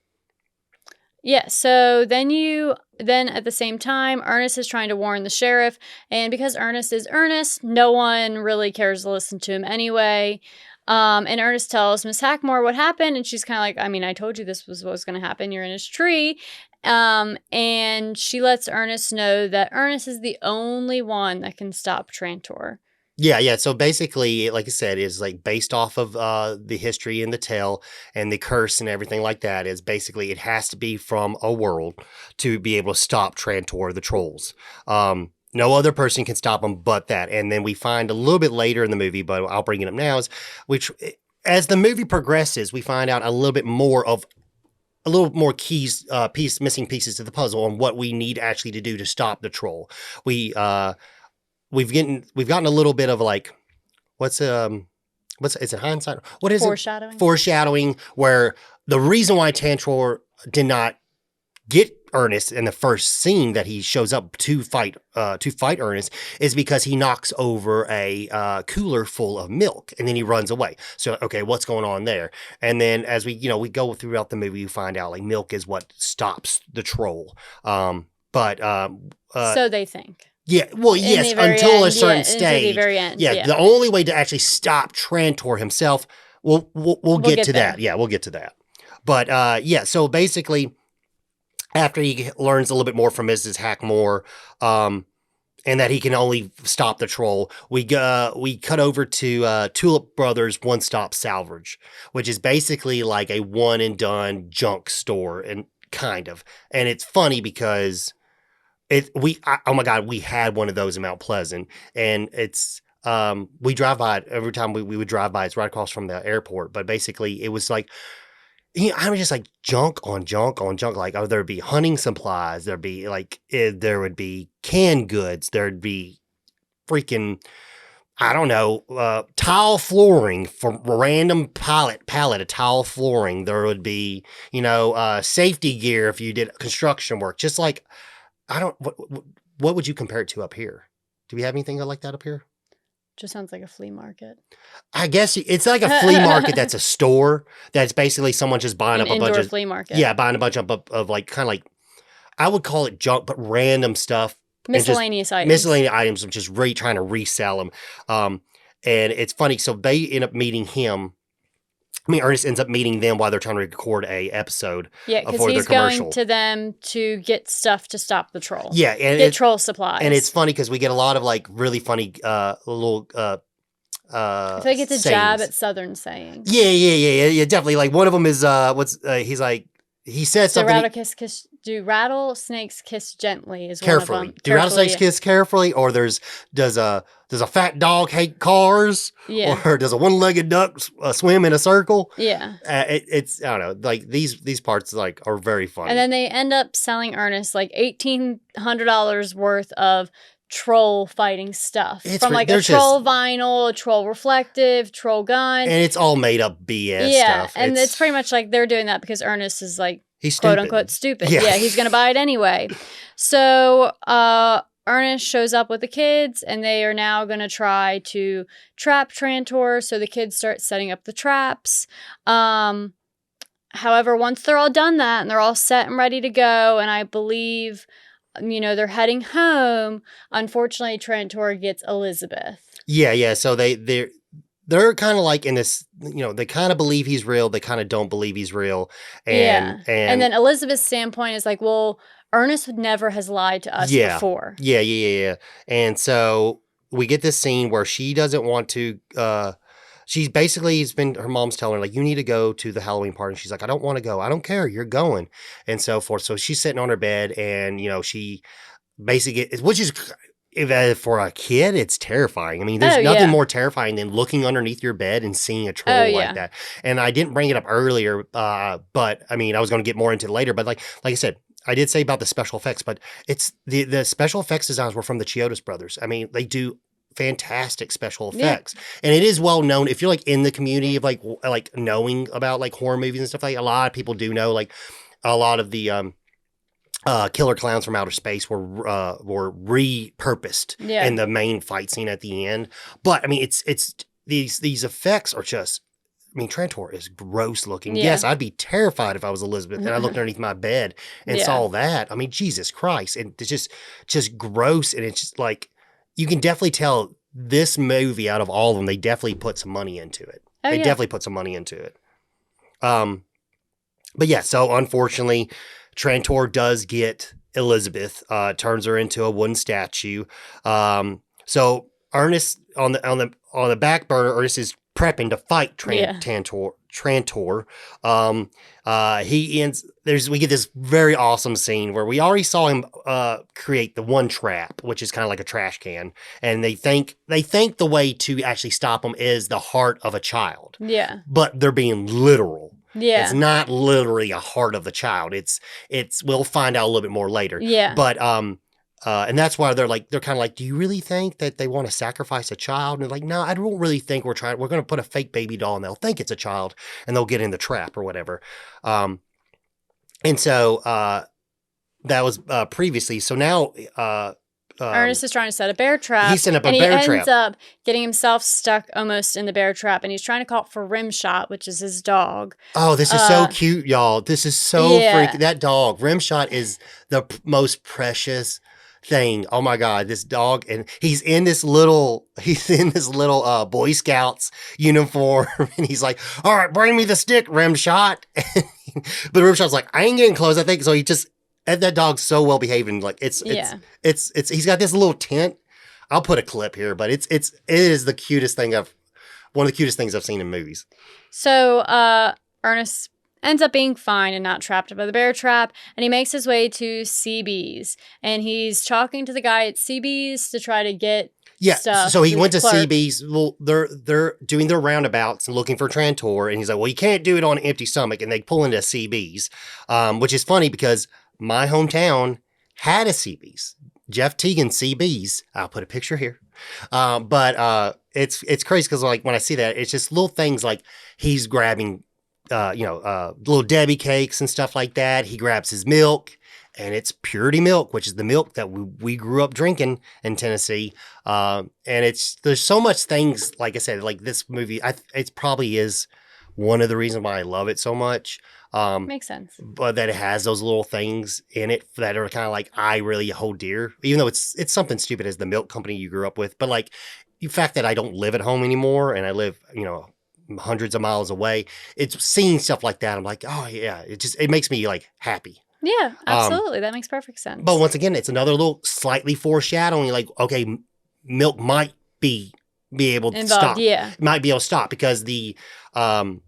Yeah, so then at the same time, Ernest is trying to warn the sheriff, and because Ernest is Ernest, no one really cares to listen to him anyway. And Ernest tells Miss Hackmore what happened, and she's kind of like, I mean, I told you this was what was going to happen. You're in his tree. And she lets Ernest know that Ernest is the only one that can stop Trantor. Yeah. So basically, like I said, is like based off of the history and the tale and the curse and everything like that. Is basically it has to be from a world to be able to stop Trantor, the trolls. No other person can stop them but that. And then we find a little bit later in the movie, but I'll bring it up now, is which as the movie progresses, we find out a little bit more of a little more missing pieces to the puzzle on what we need actually to do to stop the troll. We've gotten a little bit of like, is it hindsight? What is Foreshadowing? Foreshadowing, where the reason why Tantor did not get Ernest in the first scene that he shows up to fight Ernest is because he knocks over a cooler full of milk and then he runs away. So, okay, what's going on there? And then as we go throughout the movie, you find out like milk is what stops the troll. So they think. Yeah, well, yes, until a certain stage. Until the very end. Yeah, the only way to actually stop Trantor himself, we'll get to there. that. Yeah, we'll get to that. But so basically, after he learns a little bit more from Mrs. Hackmore, and that he can only stop the troll, we cut over to Tulip Brothers One Stop Salvage, which is basically like a one and done junk store, and kind of. And it's funny because oh my God, we had one of those in Mount Pleasant, and it's we drive by it every time we would drive by. It's right across from the airport, but basically it was like, I was just like junk on junk on junk. Like, there'd be hunting supplies, there'd be like there would be canned goods, there'd be freaking, I don't know, tile flooring, from random pallet of tile flooring. There would be safety gear if you did construction work. Just like, what would you compare it to up here? Do we have anything like that up here? Just sounds like a flea market. I guess it's like a flea market that's a store. That's basically someone just buying up a bunch of flea market. Yeah, buying a bunch of like kind of like, I would call it junk, but random stuff. Miscellaneous items. Miscellaneous items. I'm just trying to resell them. And it's funny. So they end up meeting him. Ernest ends up meeting them while they're trying to record a episode. Yeah, because he's going to them to get stuff to stop the troll. Yeah, and get troll supplies. And it's funny because we get a lot of like really funny little. I feel like it's a sayings. jab at Southern sayings. Yeah, definitely. Like one of them is he's like, he says something. Do rattlesnakes kiss gently? Is carefully. One of them. Do rattlesnakes kiss carefully? Or does a fat dog hate cars? Yeah. Or does a one-legged duck swim in a circle? Yeah. It's I don't know. Like these parts like are very funny. And then they end up selling Ernest like $1,800 worth of troll fighting stuff. From like a troll vinyl, a troll reflective, troll gun. And it's all made up BS stuff. And it's pretty much like they're doing that because Ernest is like, he's quote stupid. unquote stupid. Yeah, he's going to buy it anyway. So Ernest shows up with the kids and they are now going to try to trap Trantor. So the kids start setting up the traps. However, once they're all done that and they're all set and ready to go, and I believe, they're heading home, unfortunately, Trantor gets Elizabeth. Yeah. So they're kind of like in this, they kind of believe he's real. They kind of don't believe he's real. And then Elizabeth's standpoint is like, well, Ernest never has lied to us before. Yeah. And so we get this scene where she doesn't want to, she's basically her mom's telling her like, you need to go to the Halloween party. And she's like, I don't want to go. I don't care. You're going. And so forth. So she's sitting on her bed and, she basically, which is, for a kid, it's terrifying. There's nothing more terrifying than looking underneath your bed and seeing a troll like that. And I didn't bring it up earlier, but I was going to get more into it later. But like I said, I did say about the special effects, but it's the special effects designs were from the Chiodos brothers. They do fantastic special effects, and it is well known if you're like in the community of like knowing about like horror movies and stuff. Like a lot of people do know like a lot of the killer clowns from outer space were repurposed Yeah. in the main fight scene at the end. But I mean, it's these effects are just. I mean, Trantor is gross looking. Yeah. Yes, I'd be terrified if I was Elizabeth and I looked underneath my bed and Yeah. saw that. I mean, Jesus Christ. And it's just gross. And it's just like, you can definitely tell this movie out of all of them, they definitely put some money into it. Oh, They yeah. definitely put some money into it. But yeah, so unfortunately, Trantor does get Elizabeth, turns her into a wooden statue. So Ernest on the back burner, Ernest is prepping to fight Trantor. We get this very awesome scene where we already saw him create the one trap, which is kind of like a trash can, and they think the way to actually stop him is the heart of a child. Yeah. But they're being literal. Yeah. It's not literally a heart of the child. It's we'll find out a little bit more later. Yeah. But and that's why they're kind of like, do you really think that they want to sacrifice a child? And they're like, no, I don't really think we're going to put a fake baby doll and they'll think it's a child and they'll get in the trap or whatever. And so that was previously. So now Ernest is trying to set a bear trap. He set up a and bear he ends trap. up getting himself stuck almost in the bear trap, and he's trying to call for Rimshot, which is his dog. Oh, this is so cute, y'all. This is so Yeah. freaking. That dog, Rimshot, is the most precious thing. Oh my God, this dog, and he's in this little Boy Scouts uniform, and he's like, "All right, bring me the stick, Rimshot." But Rimshot's like, "I ain't getting close." I think so. He just. And that dog's so well behaved, and like it's he's got this little tent. I'll put a clip here, but it is the cutest thing one of the cutest things I've seen in movies. So Ernest ends up being fine and not trapped by the bear trap, and he makes his way to CB's, and he's talking to the guy at CB's to try to get stuff. So he to went the to clerk. CB's. Well, they're doing their roundabouts and looking for Trantor, and he's like, "Well, you can't do it on an empty stomach," and they pull into CB's, which is funny because my hometown had a CB's. Jeff Teagan CB's. I'll put a picture here. But it's crazy because like when I see that, it's just little things like he's grabbing, little Debbie cakes and stuff like that. He grabs his milk, and it's Purity milk, which is the milk that we grew up drinking in Tennessee. And there's so much things, like I said, like this movie, it probably is one of the reasons why I love it so much. Makes sense. But that it has those little things in it that are kind of like I really hold dear, even though it's something stupid as the milk company you grew up with. But like the fact that I don't live at home anymore and I live, hundreds of miles away, it's seeing stuff like that. I'm like, oh yeah, it makes me like happy. Yeah, absolutely. That makes perfect sense. But once again, it's another little slightly foreshadowing. Like, okay, milk might be able to stop. Yeah, might be able to stop because the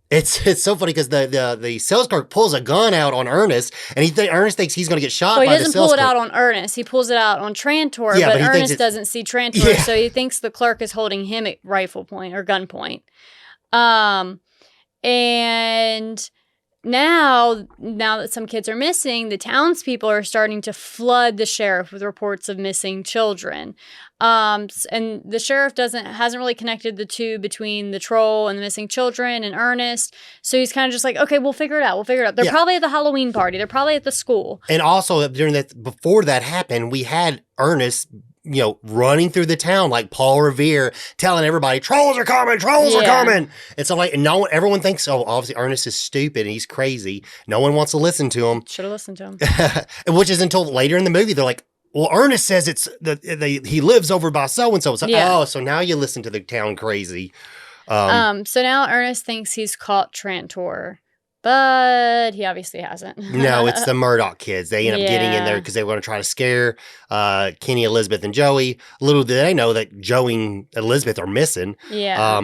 it's so funny because the sales clerk pulls a gun out on Ernest, and Ernest thinks he's going to get shot. Well, by he the doesn't sales pull it clerk. out on Ernest. He pulls it out on Trantor, Yeah, but but he thinks Ernest doesn't see Trantor, Yeah. so he thinks the clerk is holding him at rifle point or gun point. And now that some kids are missing, the townspeople are starting to flood the sheriff with reports of missing children. And the sheriff hasn't really connected the two between the troll and the missing children and Ernest. So he's kind of just like, okay, we'll figure it out. They're probably at the Halloween party. They're probably at the school. And also before that happened, we had Ernest, running through the town like Paul Revere, telling everybody, "Trolls are coming! Trolls are coming!" And so everyone thinks, oh, obviously Ernest is stupid and he's crazy. No one wants to listen to him. Should have listened to him. Which is until later in the movie, they're like, well, Ernest says he lives over by so-and-so. So, Yeah. so now you listen to the town crazy. So now Ernest thinks he's caught Trantor, but he obviously hasn't. No, it's the Murdoch kids. They end up getting in there Yeah. because they want to try to scare Kenny, Elizabeth, and Joey. Little do they know that Joey and Elizabeth are missing. Yeah.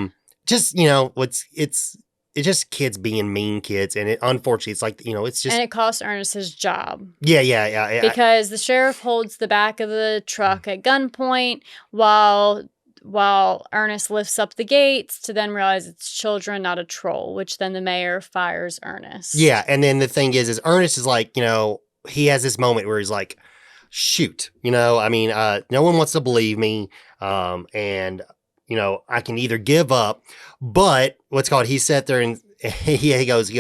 It's just kids being mean kids, and unfortunately, it's like it's just And it costs Ernest his job. yeah. Because the sheriff holds the back of the truck at gunpoint while Ernest lifts up the gates to then realize it's children, not a troll, which then the mayor fires Ernest. Yeah, and then the thing is Ernest is like, he has this moment where he's like, shoot, no one wants to believe me, and I can either give up, but he sat there and he goes,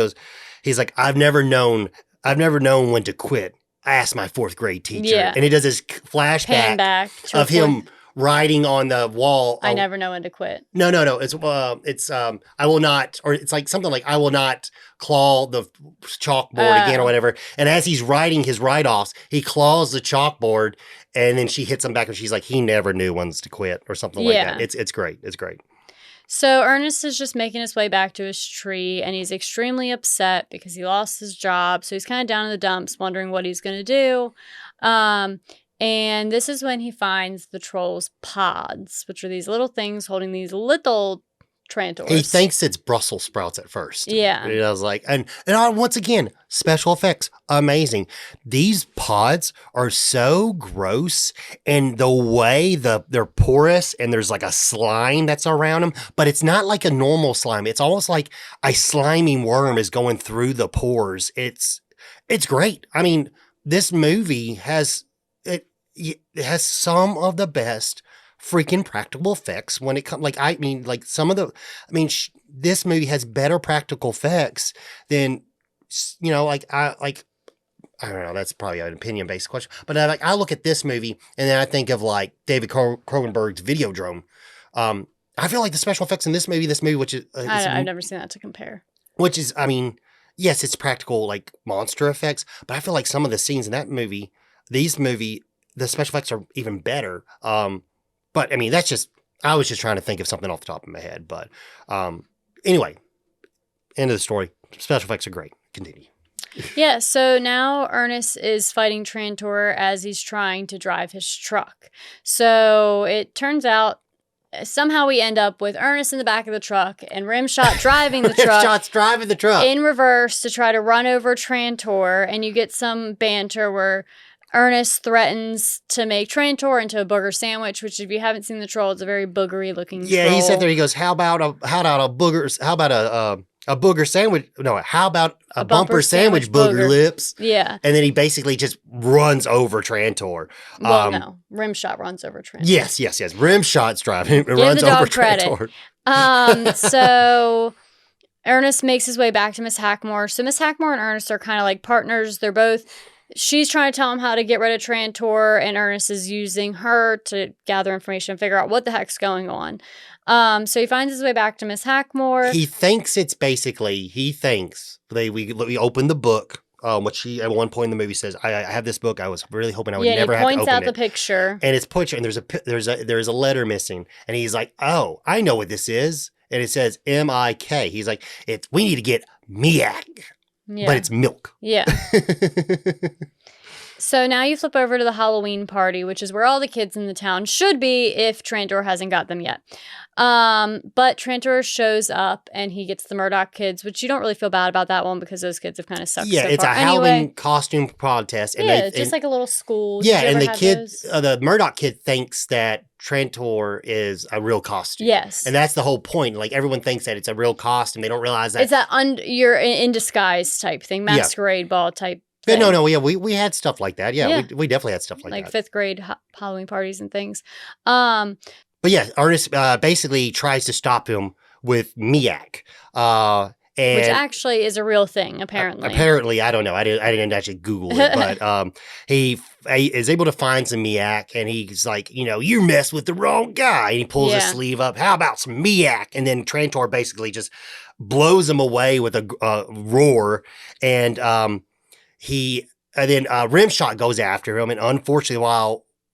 he's like, I've never known when to quit. ask my fourth grade teacher. Yeah. And it does this Pan flashback back to of him writing on the wall. I never know when to quit. No. It's I will not, or it's like something like I will not claw the chalkboard again or whatever. And as he's writing his write-offs, he claws the chalkboard, and then she hits him back, and she's like, he never knew when to quit or something like that. It's great. It's great. So Ernest is just making his way back to his tree, and he's extremely upset because he lost his job. So he's kind of down in the dumps, wondering what he's going to do. And this is when he finds the troll's pods, which are these little things holding these little Trantors. He thinks it's Brussels sprouts at first. Yeah. And I was like, and once again, special effects, amazing. These pods are so gross, and the way they're porous, and there's like a slime that's around them, but it's not like a normal slime. It's almost like a slimy worm is going through the pores. It's great. I mean, this movie has some of the best freaking practical effects when it comes. This movie has better practical effects than, I don't know. That's probably an opinion-based question, but I look at this movie and then I think of like David Cronenberg's Videodrome. I feel like the special effects in this movie, which is I've never seen that to compare. Which is, I mean, yes, it's practical like monster effects, but I feel like some of the scenes in that movie, the special effects are even better. But I mean, I was just trying to think of something off the top of my head. But anyway, end of the story. Special effects are great. Continue. Yeah, so now Ernest is fighting Trantor as he's trying to drive his truck. So it turns out somehow we end up with Ernest in the back of the truck and Rimshot driving the truck. Rimshot's driving the truck in reverse to try to run over Trantor, and you get some banter where Ernest threatens to make Trantor into a booger sandwich, which if you haven't seen the troll, it's a very boogery looking troll. He sat there. He goes, "How about a booger sandwich? No, how about a bumper sandwich booger lips?" Yeah, and then he basically just runs over Trantor. Well, no, Rimshot runs over Trantor. Yes. Rimshot's driving. Give runs the dog over credit. Trantor. So Ernest makes his way back to Miss Hackmore. So Miss Hackmore and Ernest are kind of like partners. They're both. She's trying to tell him how to get rid of Trantor, and Ernest is using her to gather information and figure out what the heck's going on. So he finds his way back to Miss Hackmore. He thinks we open the book, which she at one point in the movie says, I have this book. I was really hoping I would never have to open it. He points out the picture. And it's picture, and there's a letter missing. And he's like, oh, I know what this is. And it says M-I-K. He's like, we need to get Miak. Yeah. But it's milk. Yeah. So now you flip over to the Halloween party, which is where all the kids in the town should be if Trantor hasn't got them yet. But Trantor shows up and he gets the Murdoch kids, which you don't really feel bad about that one because those kids have kind of sucked so far. Yeah, it's a Halloween costume contest. And it's just like a little school. Yeah, and the kid, the Murdoch kid thinks that Trantor is a real costume. Yes. And that's the whole point. Like, everyone thinks that it's a real costume. They don't realize that. It's that you're in disguise type thing, masquerade ball type thing. No, we had stuff like that. Yeah. We definitely had stuff like that. Like 5th grade Halloween parties and things. But yeah, Ernest basically tries to stop him with Miak. Which actually is a real thing, apparently. Apparently, I don't know. I didn't actually Google it, but he is able to find some Miak, and he's like, you messed with the wrong guy. And he pulls his sleeve up. How about some Miak? And then Trantor basically just blows him away with a roar, and then Rimshot goes after him, and unfortunately,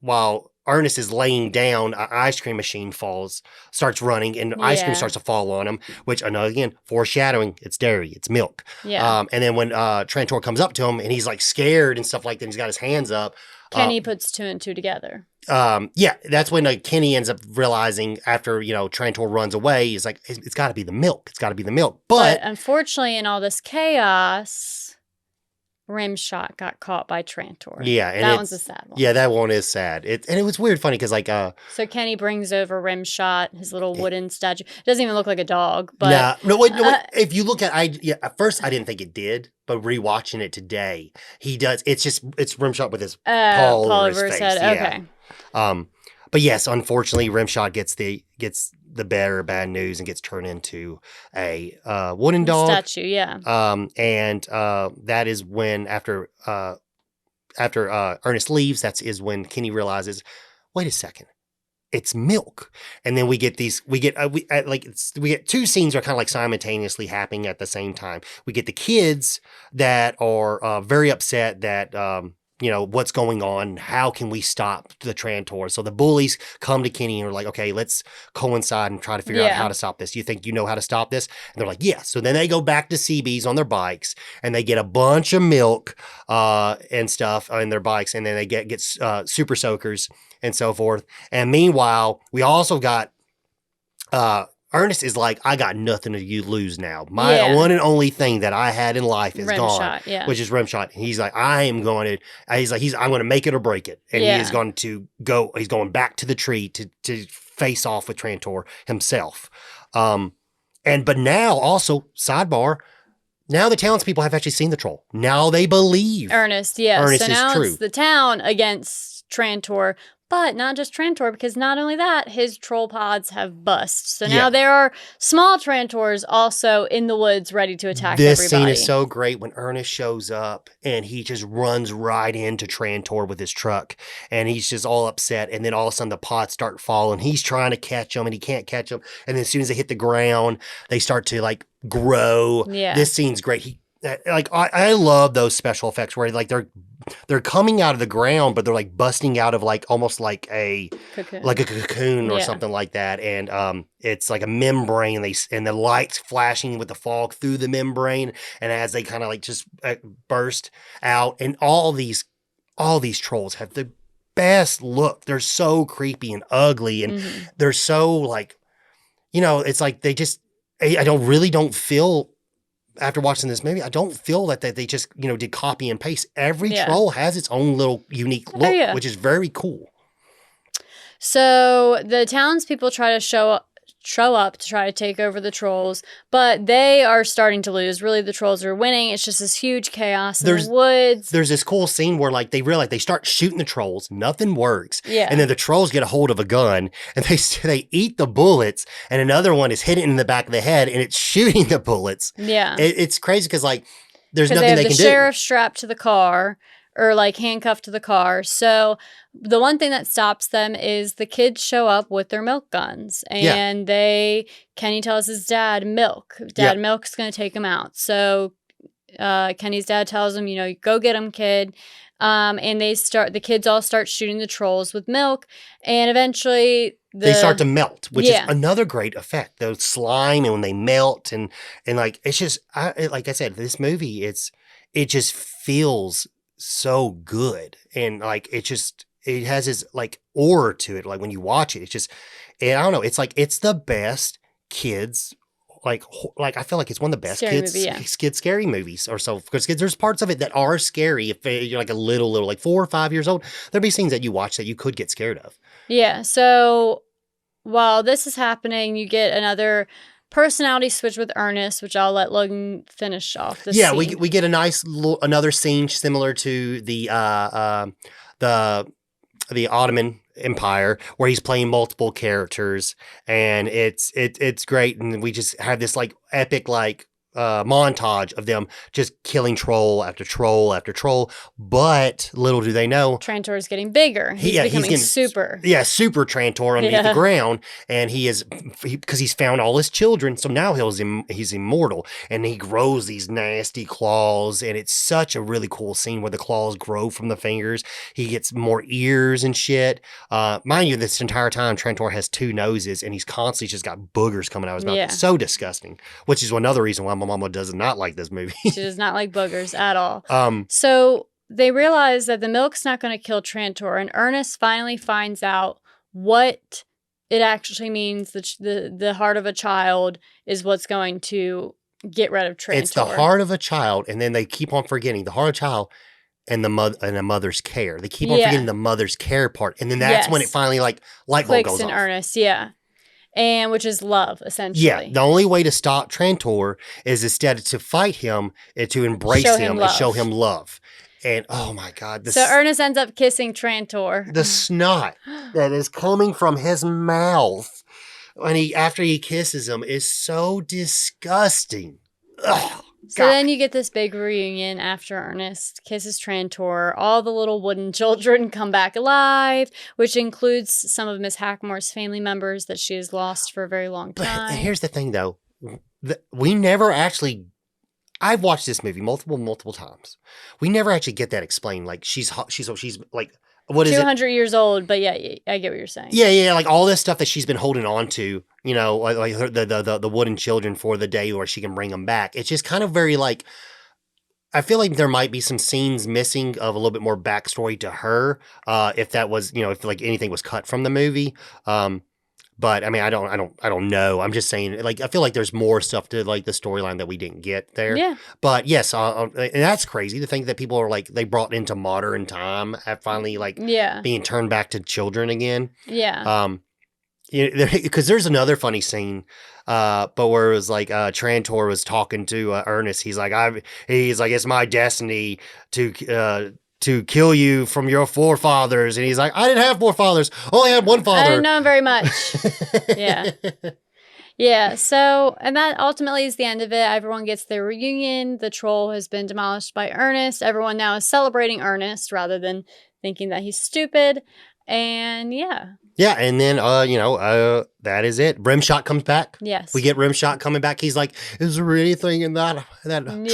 while Ernest is laying down, an ice cream machine starts running, and ice cream starts to fall on him, which, again, foreshadowing, it's dairy, it's milk. Yeah. And then when Trantor comes up to him, and he's, like, scared and stuff like that, he's got his hands up. Kenny puts 2 and 2 together. That's when Kenny ends up realizing after, Trantor runs away, he's like, it's got to be the milk. It's got to be the milk. But unfortunately, in all this chaos, Rimshot got caught by Trantor. Yeah. And that one's a sad one. Yeah, that one is sad. And it was weird funny because so Kenny brings over Rimshot, his little wooden statue. It doesn't even look like a dog. But no, wait. If you look at at first I didn't think it did, but rewatching it today, he does. It's Rimshot with his paw over his face. Head. Okay. But yes, unfortunately, Rimshot gets the bad news and gets turned into a wooden dog statue. Yeah. And that is when after after Ernest leaves, is when Kenny realizes, wait a second, it's milk. And then we get two scenes that are kind of like simultaneously happening at the same time. We get the kids that are very upset that what's going on, how can we stop the Trantor? So the bullies come to Kenny and are like, okay, let's coincide and try to figure out how to stop this. You think you know how to stop this? And they're like, yes. Yeah. So then they go back to CB's on their bikes and they get a bunch of milk and stuff on their bikes, and then they get super soakers and so forth. And meanwhile, we also got Ernest is like, I got nothing to lose now. My one and only thing that I had in life is gone, which is Rimshot. And he's like, I'm going to make it or break it. And he is going to go, he's going back to the tree to face off with Trantor himself. But now also, sidebar, now the townspeople have actually seen the troll. Now they believe Ernest is now true. It's the town against Trantor. But not just Trantor, because not only that, his troll pods have bust. So now there are small Trantors also in the woods ready to attack everybody. This scene is so great when Ernest shows up and he just runs right into Trantor with his truck. And he's just all upset. And then all of a sudden the pods start falling. He's trying to catch them and he can't catch them. And then as soon as they hit the ground, they start to like grow. Yeah. This scene's great. I love those special effects where like they're coming out of the ground, but they're like busting out of like almost like a cocoon or something like that. And it's like a membrane, and the lights flashing with the fog through the membrane, and as they kind of like just burst out, and all these trolls have the best look. They're so creepy and ugly, and they're so like, it's like they just I don't feel. After watching this movie, I don't feel that they just, did copy and paste. Every troll has its own little unique look, which is very cool. So the townspeople try to show up to try to take over the trolls, but they are starting to lose. Really, the trolls are winning. It's just this huge chaos in the woods. There's this cool scene where like they realize they start shooting the trolls. Nothing works. Yeah. And then the trolls get a hold of a gun and they eat the bullets, and another one is hitting in the back of the head and it's shooting the bullets. Yeah. It's crazy because like there's nothing they can do. The sheriff strapped to the car, or like handcuffed to the car. So the one thing that stops them is the kids show up with their milk guns, and Kenny tells his dad, Milk's going to take him out. So Kenny's dad tells him, go get him, kid. And the kids all start shooting the trolls with milk, and eventually they start to melt, which is another great effect. The slime, and when they melt, and like it's just like I said, this movie it just feels so good, and like it has this like aura to it. Like when you watch it, it's just I don't know. It's like it's the best kids. Like I feel like it's one of the best scary movies or so, because there's parts of it that are scary if you're like a little like 4 or 5 years old. There'll be scenes that you watch that you could get scared of. Yeah. So while this is happening, you get another personality switch with Ernest, which I'll let Logan finish off this scene. we get a nice another scene similar to the Ottoman Empire, where he's playing multiple characters, and it's great, and we just have this like epic like montage of them just killing troll after troll after troll. But little do they know, Trantor is getting bigger. He's becoming super. Yeah, super Trantor underneath the ground, and because he's found all his children, so now he's immortal, and he grows these nasty claws, and it's such a really cool scene where the claws grow from the fingers. He gets more ears and shit. Mind you, this entire time Trantor has 2 noses, and he's constantly just got boogers coming out of his mouth. It's so disgusting, which is another reason why my mama does not like this movie. She does not like boogers at all. So they realize that the milk's not going to kill Trantor, and Ernest finally finds out what it actually means. The heart of a child is what's going to get rid of Trantor. It's the heart of a child, and then they keep on forgetting the heart of a child and the mother's care. They keep on forgetting the mother's care part, and then that's when it finally like light bulb goes off. Ernest, and which is love, essentially. Yeah, the only way to stop Trantor is instead to fight him, and to embrace him and show him love. And oh my God. So Ernest ends up kissing Trantor. The snot that is coming from his mouth after he kisses him is so disgusting. Ugh. So then you get this big reunion after Ernest kisses Trantor. All the little wooden children come back alive, which includes some of Miss Hackmore's family members that she has lost for a very long time. But here's the thing, though. We never actually... I've watched this movie multiple times. We never actually get that explained. Like, she's like... What is 200 years old, but yeah, I get what you're saying. Yeah, like all this stuff that she's been holding on to, you know, like the wooden children for the day where she can bring them back. It's just kind of very like, I feel like there might be some scenes missing of a little bit more backstory to her, if that was, you know, if like anything was cut from the movie. But I mean, I don't know. I'm just saying, like, I feel like there's more stuff to like the storyline that we didn't get there. Yeah. But yes, and that's crazy to think that people are like, they brought into modern time have finally like being turned back to children again. Yeah. Because there's another funny scene, but where it was like Trantor was talking to Ernest. He's like, it's my destiny to kill you from your forefathers. And he's like, I didn't have forefathers. Only had one father. I didn't know him very much. Yeah. Yeah. So, and that ultimately is the end of it. Everyone gets their reunion. The troll has been demolished by Ernest. Everyone now is celebrating Ernest rather than thinking that he's stupid. And yeah. Yeah, and then that is it. Rimshot comes back. Yes. We get Rimshot coming back. He's like, is there anything in that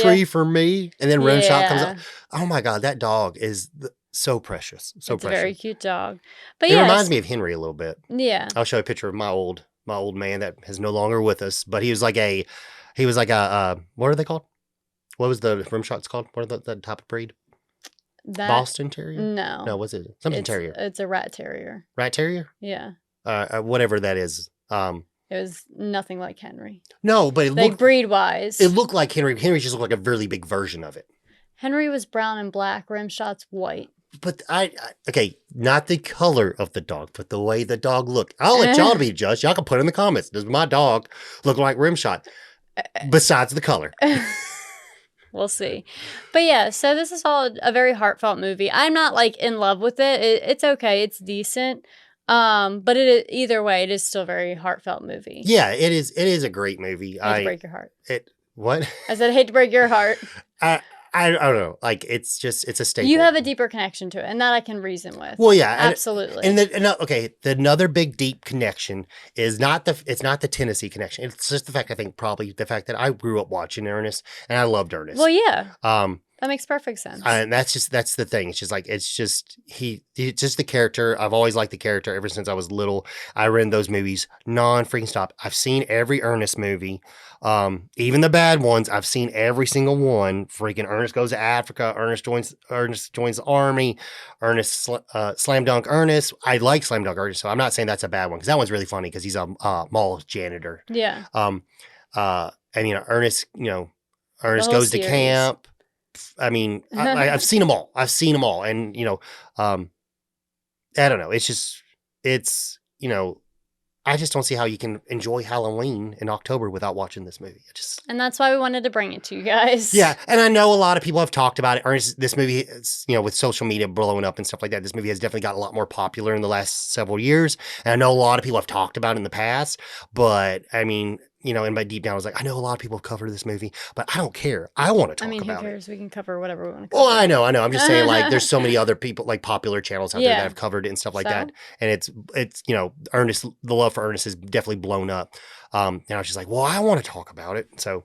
tree for me? And then Rimshot comes up. Oh my God, that dog is so precious. So it's precious. a very cute dog. But it reminds me of Henry a little bit. Yeah. I'll show you a picture of my old man that is no longer with us. But he was like a what are they called? What was the Rimshots called? What are the type of breed? Boston Terrier? No, what's it? Something terrier. It's a rat terrier. Rat terrier? Yeah. Whatever that is. It was nothing like Henry. No, but it looked breed-wise. It looked like Henry. Henry just looked like a really big version of it. Henry was brown and black. Rimshot's white. But okay, not the color of the dog, but the way the dog looked. I'll let y'all be judged. Y'all can put in the comments. Does my dog look like Rimshot? Besides the color. We'll see. But yeah, so this is all a very heartfelt movie. I'm not like in love with it. It's okay. It's decent. But either way, it is still a very heartfelt movie. Yeah, it is. It is a great movie. I hate to break your heart. What? I said, I hate to break your heart. I don't know. Like, it's a staple. You have a deeper connection to it, and that I can reason with. Well, yeah. Absolutely. The another big, deep connection is not the Tennessee connection. It's just the fact, I think, probably the fact that I grew up watching Ernest, and I loved Ernest. Well, yeah. That makes perfect sense. And that's the thing. It's just he's just the character. I've always liked the character ever since I was little. I read those movies non-freaking stop. I've seen every Ernest movie, even the bad ones. I've seen every single one. Freaking Ernest Goes to Africa. Ernest joins the army. Ernest Slam Dunk Ernest. I like Slam Dunk Ernest, so I'm not saying that's a bad one because that one's really funny because he's a mall janitor. Yeah. Ernest. Ernest Goes to Camp. I mean, I've seen them all. And, I don't know. I just don't see how you can enjoy Halloween in October without watching this movie. And that's why we wanted to bring it to you guys. Yeah. And I know a lot of people have talked about it. This movie, is, with social media blowing up and stuff like that, this movie has definitely got a lot more popular in the last several years. And I know a lot of people have talked about it in the past, but I mean, in my deep down, I was like, I know a lot of people have covered this movie, but I don't care. I want to talk about it. Who cares? We can cover whatever we want to cover. Well, I know. I'm just saying, like, there's so many other people, like popular channels out there that have covered it and stuff like that. And it's Ernest, the love for Ernest has definitely blown up. And I was just like, well, I want to talk about it. So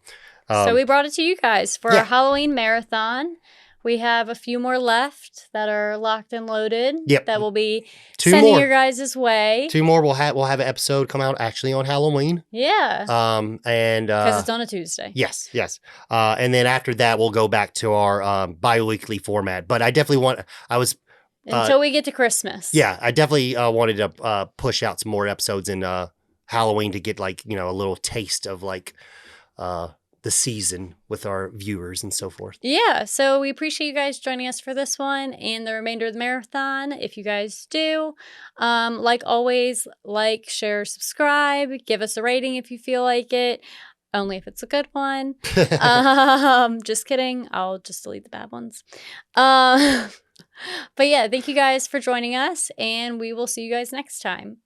we brought it to you guys for our Halloween marathon. We have a few more left that are locked and loaded. Yep. That will be sending your guys' way. 2 more. We'll have an episode come out actually on Halloween. Yeah. And because it's on a Tuesday. Yes. And then after that, we'll go back to our bi-weekly format. But I definitely until we get to Christmas. Yeah, I definitely wanted to push out some more episodes in Halloween to get a little taste of the season with our viewers and so forth. Yeah, so we appreciate you guys joining us for this one and the remainder of the marathon. If you guys do, like always, like, share, subscribe, give us a rating if you feel like it. Only if it's a good one. Just kidding. I'll just delete the bad ones. But yeah, thank you guys for joining us, and we will see you guys next time.